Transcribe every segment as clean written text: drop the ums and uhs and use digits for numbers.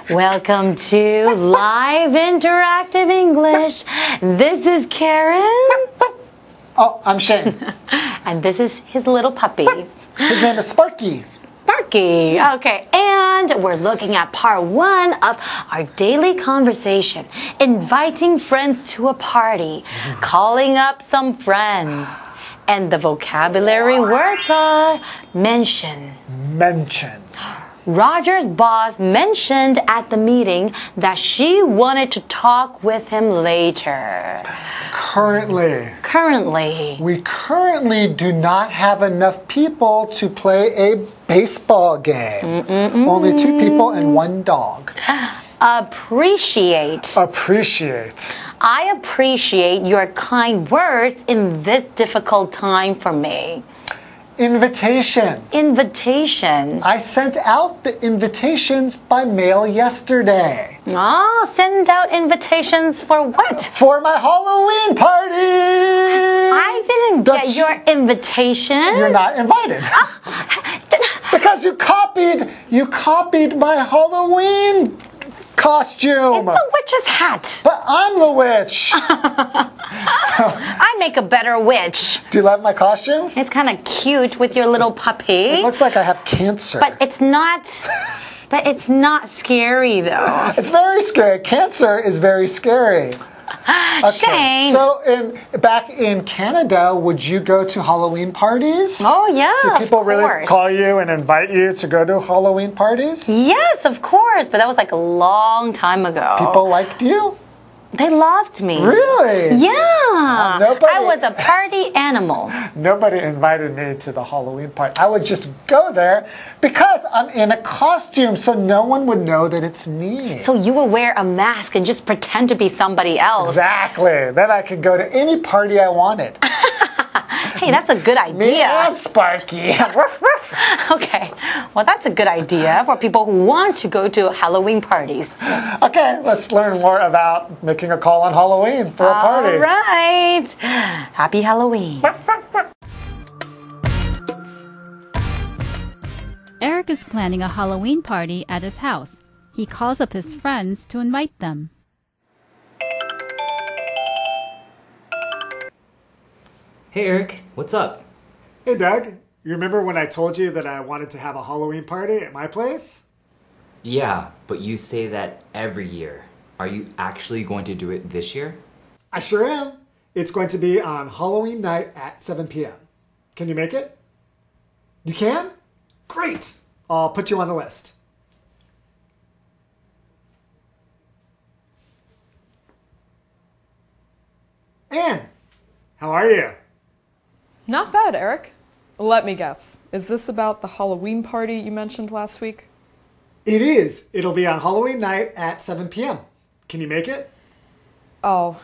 Welcome to Live Interactive English. This is Karen. Oh, I'm Shane. And this is his little puppy. His name is Sparky. Sparky. Okay, and we're looking at part 1 of our daily conversation. Inviting friends to a party. Calling up some friends. And the vocabulary words are mention. Mention. Roger's boss mentioned at the meeting that she wanted to talk with him later. Currently. We currently do not have enough people to play a baseball game. Only 2 people and 1 dog. Appreciate. I appreciate your kind words in this difficult time for me. Invitation. I sent out the invitations by mail yesterday. Oh, send out invitations for what? For my Halloween party! I didn't get your invitation. You're not invited. Because you copied my Halloween costume. It's a witch's hat. But I'm the witch. I make a better witch. Do you love my costume? It's kind of cute with your little puppy. It looks like I have cancer. But it's not scary though. It's very scary. Cancer is very scary. Okay. Shane. So back in Canada, would you go to Halloween parties? Oh yeah, Do people really call you and invite you to go to Halloween parties? Yes, of course, but that was like a long time ago. People liked you? They loved me. Really? Yeah. I was a party animal. Nobody invited me to the Halloween party. I would just go there because I'm in a costume, so no one would know that it's me. So you would wear a mask and just pretend to be somebody else. Exactly. Then I could go to any party I wanted. Hey, that's a good idea. Me and Sparky. Okay, well that's a good idea for people who want to go to Halloween parties. Okay, let's learn more about making a call on Halloween for a party. All right. Happy Halloween. Eric is planning a Halloween party at his house. He calls up his friends to invite them. Hey Eric, what's up? Hey Doug, you remember when I told you that I wanted to have a Halloween party at my place? Yeah, but you say that every year. Are you actually going to do it this year? I sure am. It's going to be on Halloween night at 7 p.m. Can you make it? You can? Great! I'll put you on the list. Anne, how are you? Not bad, Eric. Let me guess. Is this about the Halloween party you mentioned last week? It is. It'll be on Halloween night at 7 p.m. Can you make it? Oh,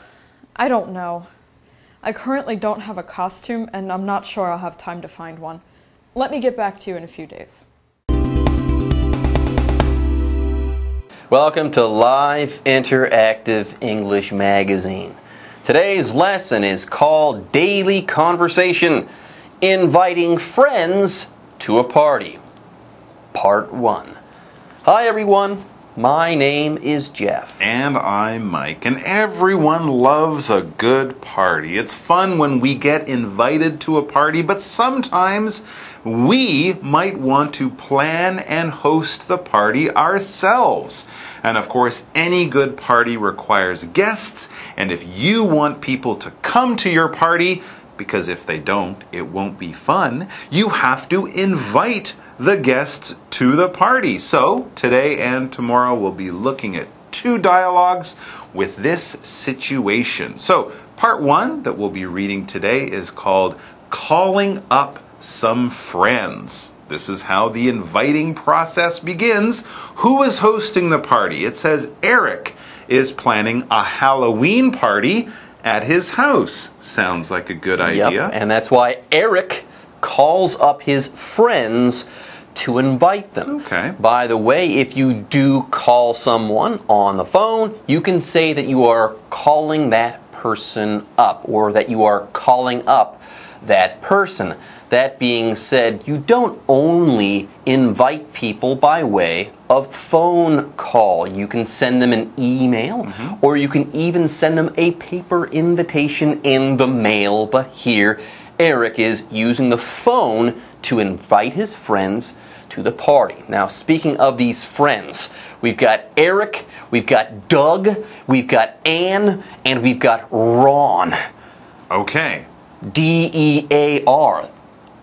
I don't know. I currently don't have a costume, and I'm not sure I'll have time to find one. Let me get back to you in a few days. Welcome to Live Interactive English Magazine. Today's lesson is called Daily Conversation, Inviting Friends to a Party. Part 1. Hi everyone, my name is Jeff. And I'm Mike, and everyone loves a good party. It's fun when we get invited to a party, but sometimes we might want to plan and host the party ourselves. And of course, any good party requires guests, and if you want people to come to your party, because if they don't, it won't be fun, you have to invite the guests to the party. So, today and tomorrow we'll be looking at 2 dialogues with this situation. So, part 1 that we'll be reading today is called Calling Up Some Friends. This is how the inviting process begins. Who is hosting the party? It says Eric is planning a Halloween party at his house. Sounds like a good idea. Yep, and that's why Eric calls up his friends to invite them. Okay. By the way, if you do call someone on the phone, you can say that you are calling that person up, or that you are calling up that person. That being said, you don't only invite people by way of phone call. You can send them an email, or you can even send them a paper invitation in the mail. But here, Eric is using the phone to invite his friends to the party. Now, speaking of these friends, we've got Eric, we've got Doug, we've got Anne, and we've got Ron. Okay. D-E-A-R.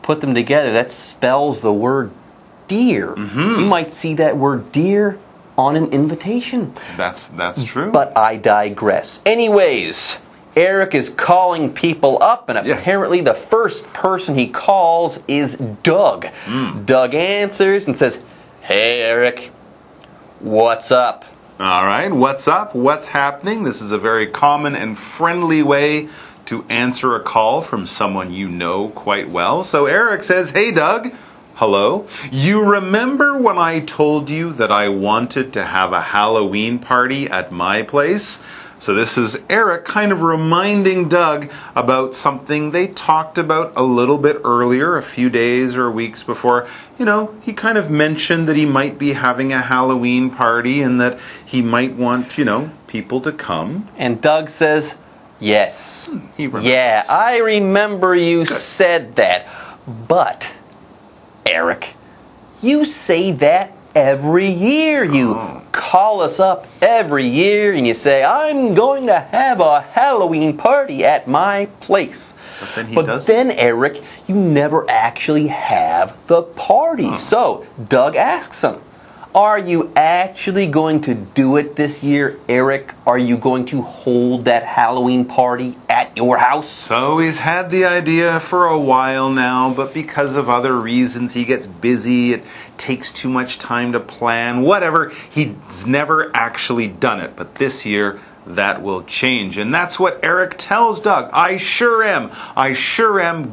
Put them together, that spells the word deer. You might see that word deer on an invitation. That's true. But I digress. Anyways, Eric is calling people up, and apparently the first person he calls is Doug. Doug answers and says, "Hey, Eric, what's up?" All right, what's up? What's happening? This is a very common and friendly way to answer a call from someone you know quite well. So Eric says, "Hey, Doug. Hello. You remember when I told you that I wanted to have a Halloween party at my place?" So this is Eric kind of reminding Doug about something they talked about a little bit earlier, a few days or weeks before. You know, he kind of mentioned that he might be having a Halloween party and that he might want, you know, people to come. And Doug says, "Yes. He remembers. Yeah, I remember you said that. But, Eric, you say that every year. You call us up every year and you say, 'I'm going to have a Halloween party at my place.' But then he But doesn't. then, Eric, you never actually have the party." So, Doug asks him, "Are you actually going to do it this year, Eric? Are you going to hold that Halloween party at your house?" So he's had the idea for a while now, but because of other reasons, he gets busy, it takes too much time to plan, whatever, he's never actually done it. But this year, that will change. And that's what Eric tells Doug. I sure am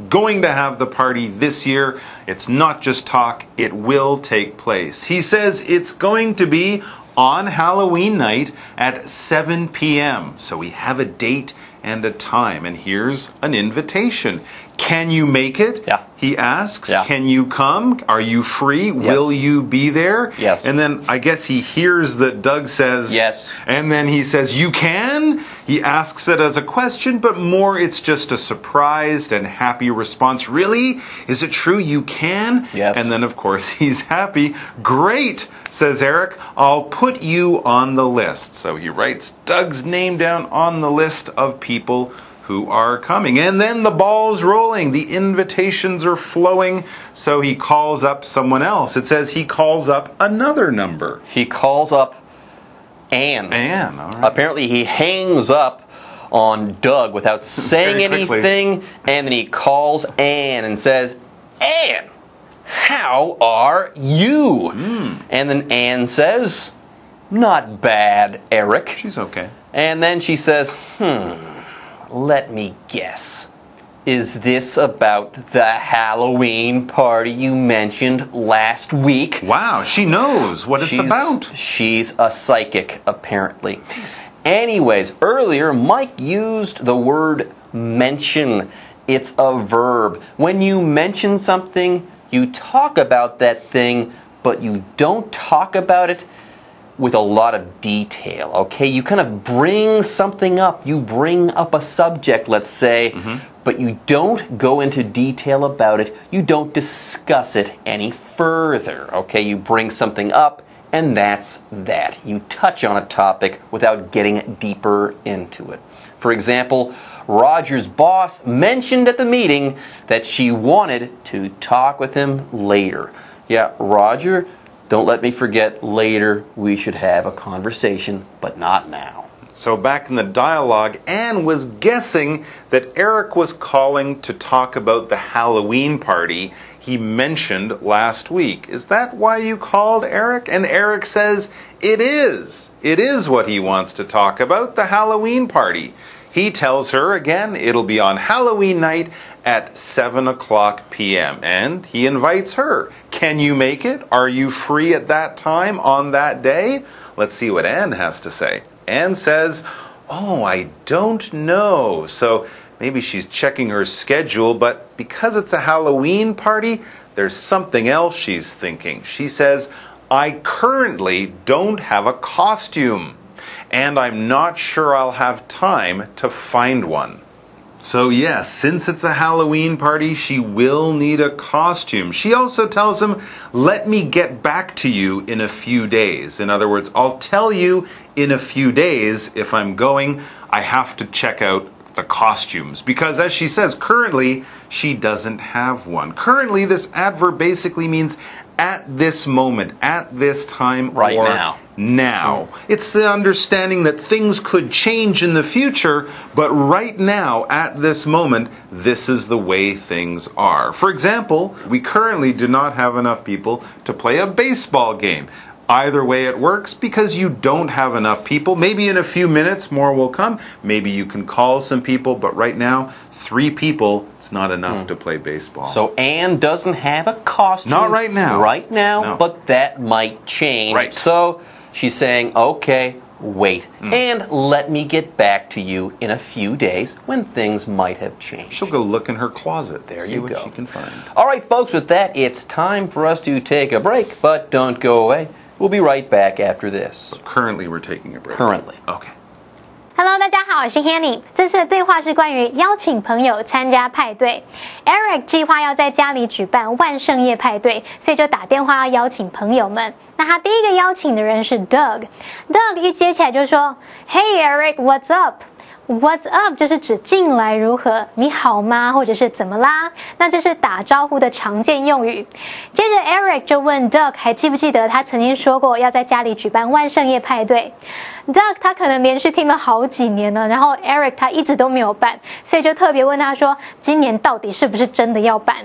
going to have the party this year. It's not just talk, it will take place. He says it's going to be on Halloween night at 7 p.m. So we have a date and a time. And here's an invitation. Can you make it? Yeah. He asks. Yeah. Can you come? Are you free? Yes. Will you be there? Yes. And then I guess he hears that Doug says yes. And then he says, "You can?" He asks it as a question, but more it's just a surprised and happy response. "Really? Is it true you can?" Yes. And then, of course, he's happy. "Great," says Eric. "I'll put you on the list." So he writes Doug's name down on the list of people who are coming. And then the ball's rolling. The invitations are flowing. So he calls up someone else. It says he calls up another number. He calls up Anne. Anne, all right. Apparently he hangs up on Doug without saying Very quickly. anything, and then he calls Anne and says, "Anne, how are you?" And then Anne says, "Not bad, Eric." She's okay. And then she says, let me guess. Is this about the Halloween party you mentioned last week? Wow, she knows what it's about. She's a psychic, apparently. Anyways, earlier Mike used the word mention. It's a verb. When you mention something, you talk about that thing, but you don't talk about it with a lot of detail, okay? You kind of bring something up. You bring up a subject, let's say, but you don't go into detail about it. You don't discuss it any further, okay? You bring something up, and that's that. You touch on a topic without getting deeper into it. For example, Roger's boss mentioned at the meeting that she wanted to talk with him later. Yeah, Roger, don't let me forget, later we should have a conversation, but not now. So back in the dialogue, Anne was guessing that Eric was calling to talk about the Halloween party he mentioned last week. Is that why you called, Eric? And Eric says, it is. It is what he wants to talk about, the Halloween party. He tells her, again, it'll be on Halloween night at 7 o'clock p.m. And he invites her. Can you make it? Are you free at that time on that day? Let's see what Anne has to say. Anne says, "Oh, I don't know." So maybe she's checking her schedule, but because it's a Halloween party, there's something else she's thinking. She says, I currently don't have a costume, and I'm not sure I'll have time to find one. So yes, since it's a Halloween party, she will need a costume. She also tells him, let me get back to you in a few days. In other words, I'll tell you in a few days if I'm going. I have to check out the costumes because, as she says, currently she doesn't have one. Currently, this adverb basically means at this moment, at this time, right or now. Now. It's the understanding that things could change in the future, but right now, at this moment, this is the way things are. For example, we currently do not have enough people to play a baseball game. Either way it works because you don't have enough people. Maybe in a few minutes more will come. Maybe you can call some people, but right now, 3 people is not enough to play baseball. So Anne doesn't have a costume. Not right now. Right now, No. but that might change. Right. So she's saying, okay, wait. And let me get back to you in a few days when things might have changed. She'll go look in her closet. There see you what go. she can find. All right, folks, with that, it's time for us to take a break, but don't go away. We'll be right back after this. Currently, we're taking a break. Currently. Okay. Hello， 大家好，我是 Hanny。这次的对话是关于邀请朋友参加派对。Eric 计划要在家里举办万圣夜派对，所以就打电话要邀请朋友们。那他第一个邀请的人是 Doug。Doug 一接起来就说 ：“Hey Eric, what's up？”What's up 就是指近来如何，你好吗，或者是怎么啦？那这是打招呼的常见用语。接着 Eric 就问 Doug 还记不记得他曾经说过要在家里举办万圣夜派对。Doug 他可能连续听了好几年了，然后 Eric 他一直都没有办，所以就特别问他说今年到底是不是真的要办。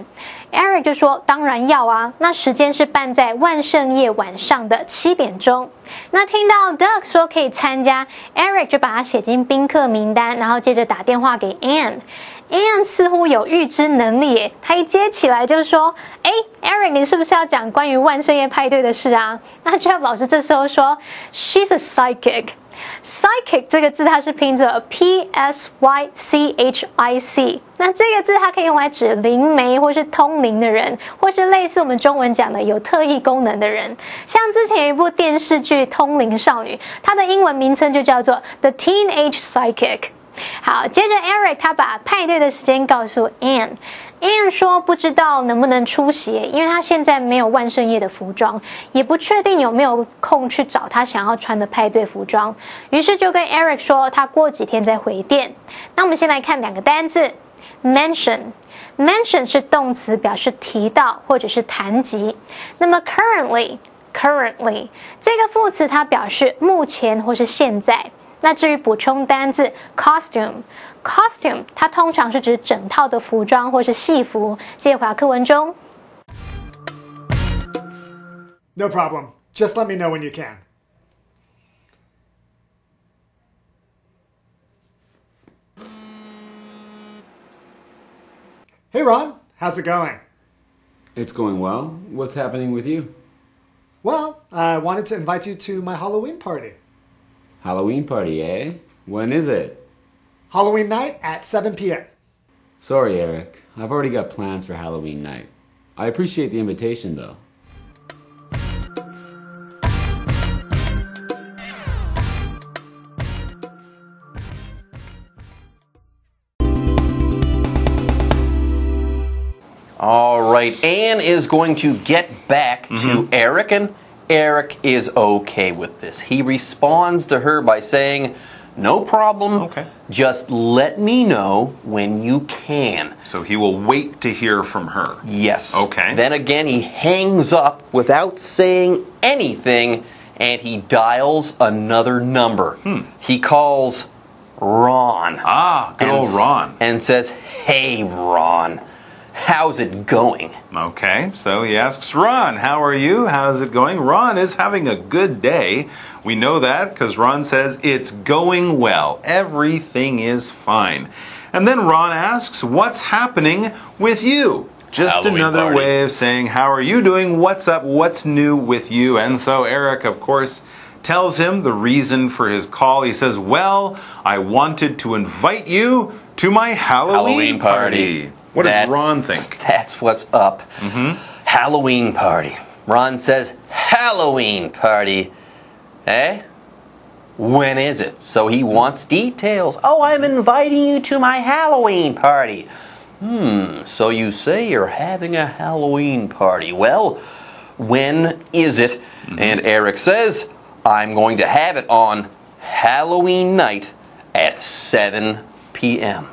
Eric 就说当然要啊，那时间是办在万圣夜晚上的7点钟。那听到 Doug 说可以参加， Eric 就把他写进宾客名单，然后接着打电话给 Anne。Anne 似乎有预知能力耶，他一接起来就说：“Eric， 你是不是要讲关于万圣夜派对的事啊？”那 Jeff 老师这时候说 ：“She's a psychic。”Psychic 这个字它是拼作 P-S-Y-C-H-I-C， 那这个字它可以用来指灵媒或是通灵的人，或是类似我们中文讲的有特异功能的人。像之前有一部电视剧《通灵少女》，它的英文名称就叫做 The Teenage Psychic。好，接着 Eric 他把派对的时间告诉 Anne。Anne 说不知道能不能出席，因为他现在没有万圣夜的服装，也不确定有没有空去找他想要穿的派对服装，于是就跟 Eric 说他过几天再回电。那我们先来看2个单字 mention 是动词，表示提到或者是谈及。那么 currently 这个副词它表示目前或是现在。那至于补充单字 costume 它通常是指整套的服装或是戏服。接回到课文中。No problem. Just let me know when you can. Hey Ron, how's it going? It's going well. What's happening with you? Well, I wanted to invite you to my Halloween party. Halloween party, eh? When is it? Halloween night at 7 p.m. Sorry, Eric. I've already got plans for Halloween night. I appreciate the invitation, though. All right, Anne is going to get back to Eric, and Eric is okay with this. He responds to her by saying, no problem. Okay. Just let me know when you can. So he will wait to hear from her. Yes. Okay. Then again, he hangs up without saying anything, and he dials another number. He calls Ron. Ah, good old Ron. And says, hey, Ron. How's it going? Okay, so he asks Ron, how are you? How's it going? Ron is having a good day. We know that because Ron says it's going well. Everything is fine. And then Ron asks, what's happening with you? Just Halloween another party. way of saying, how are you doing? What's up? What's new with you? And so Eric, of course, tells him the reason for his call. He says, well, I wanted to invite you to my Halloween party. What does Ron think? That's what's up. Halloween party. Ron says, Halloween party. Eh? When is it? So he wants details. Oh, I'm inviting you to my Halloween party. So you say you're having a Halloween party. Well, when is it? And Eric says, I'm going to have it on Halloween night at 7 p.m.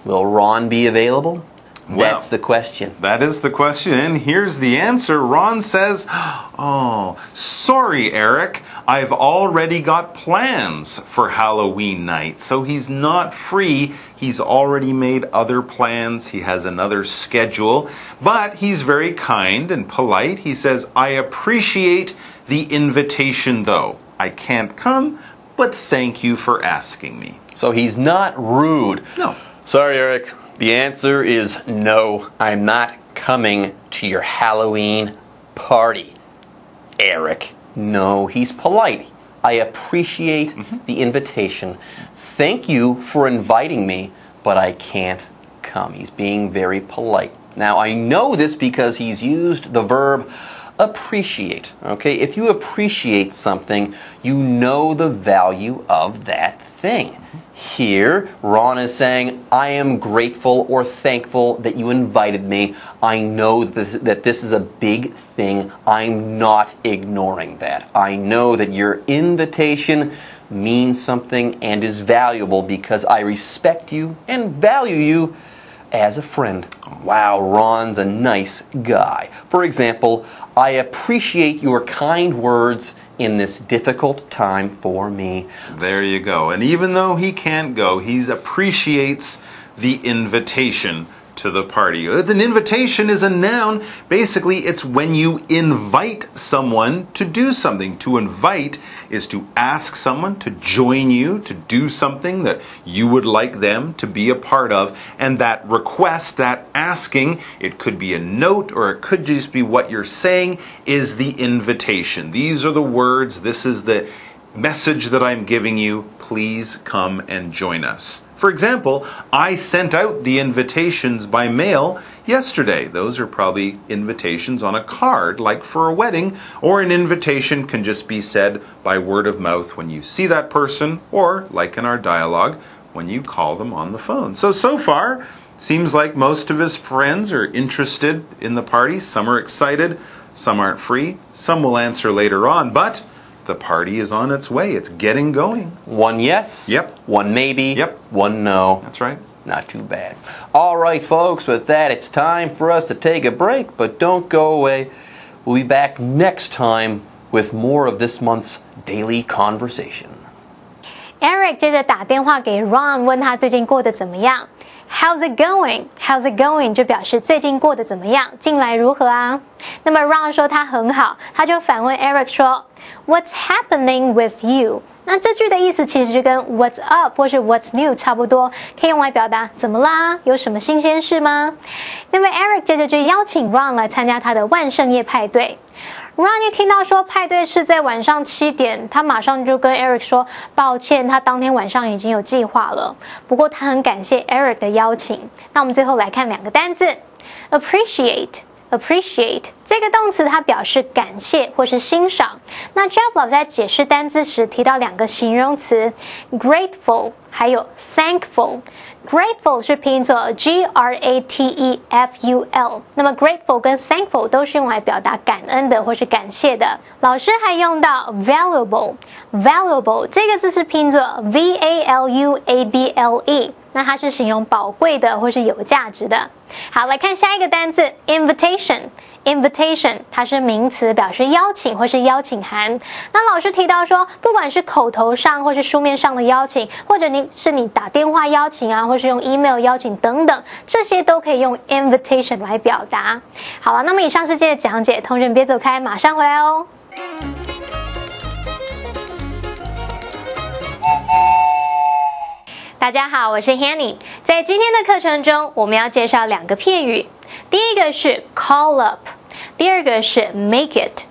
Will Ron be available? Well, that's the question. That is the question, and here's the answer. Ron says, oh, sorry, Eric. I've already got plans for Halloween night, so he's not free. He's already made other plans. He has another schedule, but he's very kind and polite. He says, I appreciate the invitation, though. I can't come, but thank you for asking me. So he's not rude. No. Sorry, Eric. The answer is no. I'm not coming to your Halloween party. Eric. No, he's polite. I appreciate the invitation. Thank you for inviting me, but I can't come. He's being very polite. Now, I know this because he's used the verb appreciate. Okay, if you appreciate something, you know the value of that thing. Here, Ron is saying, I am grateful or thankful that you invited me. I know that this is a big thing. I'm not ignoring that. I know that your invitation means something and is valuable because I respect you and value you as a friend. Wow, Ron's a nice guy. For example, I appreciate your kind words in this difficult time for me. There you go. And even though he can't go, he appreciates the invitation to the party. An invitation is a noun. Basically, it's when you invite someone to do something. To invite is to ask someone to join you to do something that you would like them to be a part of. And that request, that asking, it could be a note or it could just be what you're saying, is the invitation. These are the words. This is the message that I'm giving you. Please come and join us. For example, I sent out the invitations by mail yesterday. Those are probably invitations on a card, like for a wedding, or an invitation can just be said by word of mouth when you see that person, or, like in our dialogue, when you call them on the phone. So far, seems like most of his friends are interested in the party. Some are excited, some aren't free, some will answer later on, but the party is on its way. It's getting going. One yes. Yep. One maybe. Yep. One no. That's right. Not too bad. All right, folks, with that, it's time for us to take a break, but don't go away. We'll be back next time with more of this month's Daily Conversation. Eric 接着打电话给 Ron， 问他最近过得怎么样。How's it going? How's it going? 就表示最近过得怎么样，近来如何啊？那么 Ron 说他很好，他就反问 Eric 说 What's happening with you? 那这句的意思其实就跟 What's up 或是 What's new 差不多，可以用来表达怎么啦，有什么新鲜事吗？那么 Eric 接着就邀请 Ron 来参加他的万圣夜派对。Ron 一听到说派对是在晚上7点，他马上就跟 Eric 说抱歉，他当天晚上已经有计划了。不过他很感谢 Eric 的邀请。那我们最后来看两个单字 Appreciate 这个动词它表示感谢或是欣赏。那 Jeff 老师在解释单字时提到两个形容词 Grateful 还有 Thankful。Grateful 是拼作 Grateful， 那么 Grateful 跟 Thankful 都是用来表达感恩的或是感谢的。老师还用到 Valuable 这个字是拼作 Valuable， 那它是形容宝贵的或是有价值的。好，来看下一个单字 Invitation 它是名词，表示邀请或是邀请函。那老师提到说，不管是口头上或是书面上的邀请，或者你打电话邀请啊，或是用 email 邀请等等，这些都可以用 invitation 来表达。好了，那么以上是今天的讲解，同学们别走开，马上回来哦。大家好，我是 Hanny。在今天的课程中，我们要介绍两个片语，第一个是 call up， 第二个是 make it。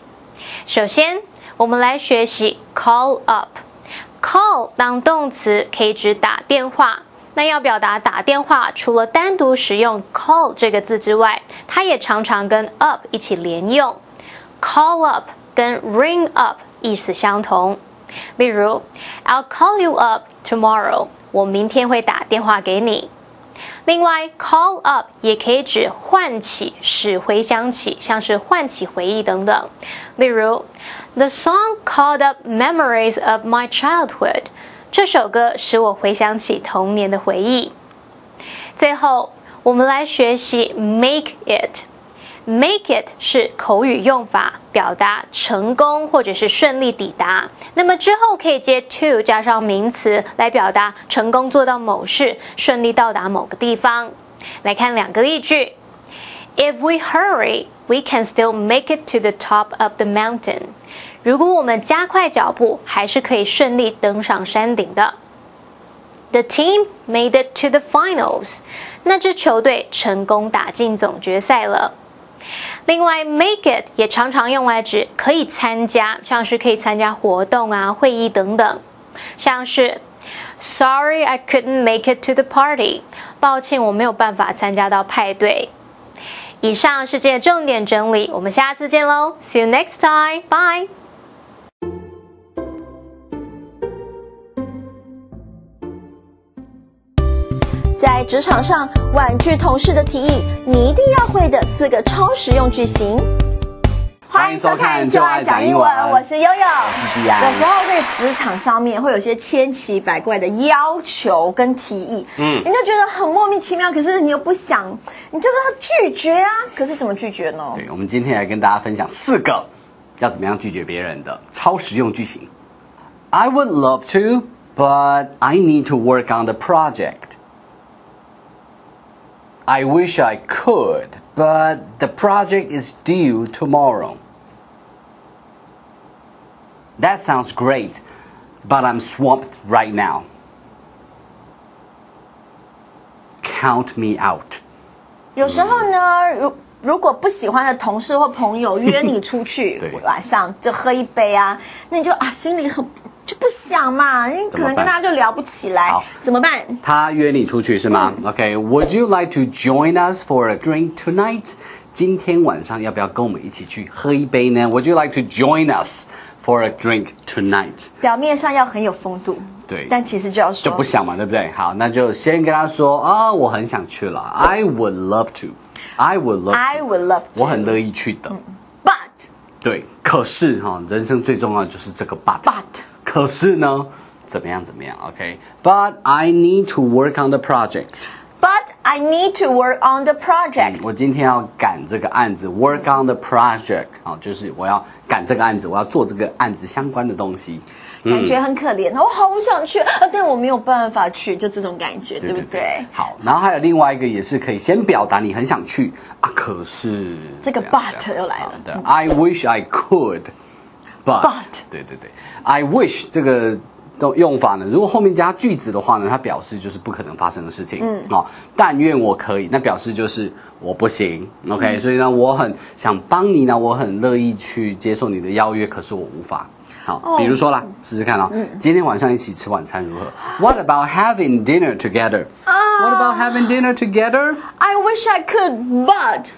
首先，我们来学习 call up。call 当动词可以指打电话，那要表达打电话，除了单独使用 call 这个字之外，它也常常跟 up 一起连用。call up 跟 ring up 意思相同。例如 I'll call you up tomorrow， 我明天会打电话给你。另外 call up 也可以指唤起，使回想起，像是唤起回忆等等。例如 The song called up memories of my childhood， 这首歌使我回想起童年的回忆。最后我们来学习 make it。Make it 是口语用法，表达成功或者是顺利抵达。那么之后可以接 to 加上名词来表达成功做到某事，顺利到达某个地方。来看2个例句 ：If we hurry, we can still make it to the top of the mountain。如果我们加快脚步，还是可以顺利登上山顶的。The team made it to the finals。那支球队成功打进总决赛了。另外 make it 也常常用来指可以参加，像是可以参加活动啊、会议等等，像是 Sorry I couldn't make it to the party， 抱歉我没有办法参加到派对。以上是这些重点整理，我们下次见喽 See you next time, bye。在职场上婉拒同事的提议，你一定要会的4个超实用句型。欢迎收看就爱讲英文，我是悠悠，我是吉安。有时候在职场上面会有些千奇百怪的要求跟提议，你就觉得很莫名其妙，可是你又不想，你就跟他拒绝啊。可是怎么拒绝呢？对，我们今天来跟大家分享4个要怎么样拒绝别人的超实用句型。I would love to, but I need to work on the project.I wish I could, but the project is due tomorrow. That sounds great, but I'm swamped right now. Count me out. 有时候呢，如果不喜欢的同事或朋友约你出去晚上就喝一杯啊，那你就心里很就不想嘛，你可能跟他就聊不起来，怎么办？他约你出去是吗？Okay, would you like to join us for a drink tonight? 今天晚上要不要跟我们一起去喝一杯呢？ Would you like to join us for a drink tonight? 表面上要很有风度，对，但其实就要说就不想嘛，对不对？好，那就先跟他说啊，我很想去了。I would love to. I would love to. 我很乐意去的。But 对，可是人生最重要的就是这个 but。可是呢，怎么样？OK？But I need to work on the project. But I need to work on the project. 我今天要赶这个案子 ，work on the project 就是我要赶这个案子，我要做这个案子相关的东西。感觉很可怜，我好想去，但我没有办法去，就这种感觉，对不对？好，然后还有另外一个也是可以先表达你很想去啊，可是这个 but 又来了。对 ，I wish I could, but 对，I wish 这个用法呢，如果后面加句子的话呢，它表示就是不可能发生的事情。但愿我可以，那表示就是我不行。OK，所以呢，我很想帮你呢，我很乐意去接受你的邀约，可是我无法。好，比如说啦，试试看今天晚上一起吃晚餐如何 ？What about having dinner together? What about having dinner together? I wish I could,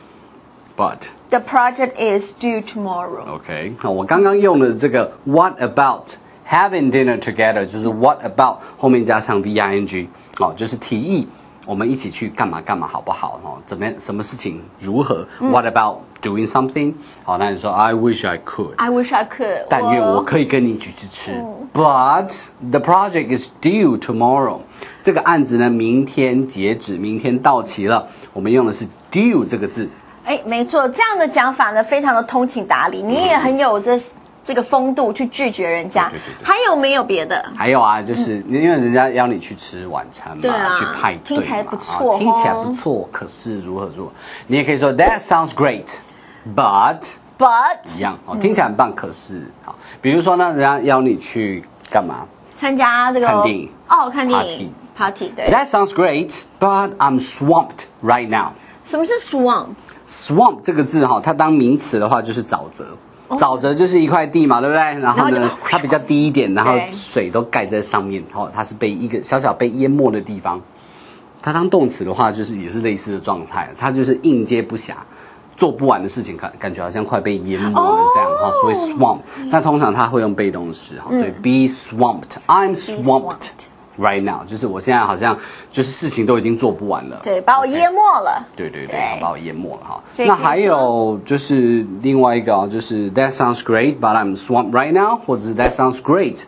but the project is due tomorrow. OK， 好，我刚刚用的这个 What about having dinner together 就是 What about 后面加上 VING， 就是提议我们一起去干嘛干嘛好不好？怎么样？什么事情如何？What about doing something？ 好，那你说 I wish I could. I wish I could. 但愿我可以跟你一起去吃。But the project is due tomorrow. 这个案子呢，明天截止，明天到期了。我们用的是 due 这个字。没错，这样的讲法呢，非常的通情达理，你也很有这个风度去拒绝人家。还有没有别的？还有啊，就是因为人家邀你去吃晚餐嘛，去派对嘛，听起来不错，听起来不错。可是如何？你也可以说 That sounds great, but 一样听起来很棒。可是好，比如说呢，人家邀你去干嘛？参加这个看电影看电影 party 对。That sounds great, but I'm swamped right now. 什么是 swamp 这个字它当名词的话就是沼泽。沼泽就是一块地嘛，对不对？然后呢，它比较低一点，然后水都盖在上面，它是被一个小小被淹没的地方。它当动词的话，就是也是类似的状态，它就是应接不暇，做不完的事情，感觉好像快被淹没了这样哈，所以 swamp。那通常它会用被动式哈，所以 be swamped。I'm swamped right now， 就是我现在好像就是事情都已经做不完了，对，把我淹没了。对，把我淹没了哈。那还有就是另外一个就是 That sounds great, but I'm swamped right now， 或者是 That sounds great,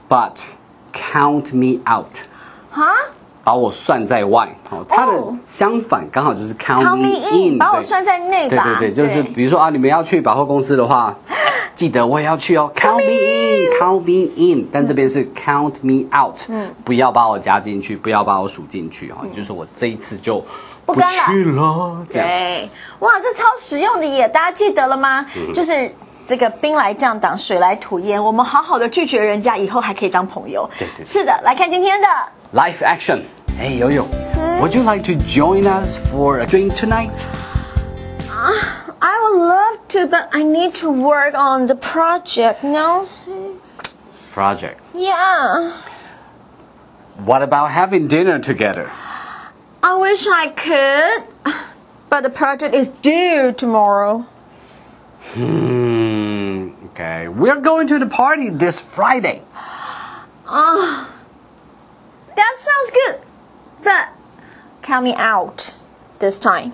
but count me out。哈？把我算在外，它的相反刚好就是 count me in， 把我算在内吧。对，就是比如说啊，你们要去百货公司的话，记得我也要去哦 ，count me in， 但这边是 count me out， 不要把我加进去，不要把我数进去哈，就是我这一次就不去了。对，哇，这超实用的耶，大家记得了吗？就是这个兵来将挡，水来土掩，我们好好的拒绝人家，以后还可以当朋友。对，是的，来看今天的。Life action. Hey, Yo-Yo, would you like to join us for a drink tonight? I would love to, but I need to work on the project now. Project? Yeah. What about having dinner together? I wish I could, but the project is due tomorrow. Okay, we're going to the party this Friday. That sounds good, but count me out this time.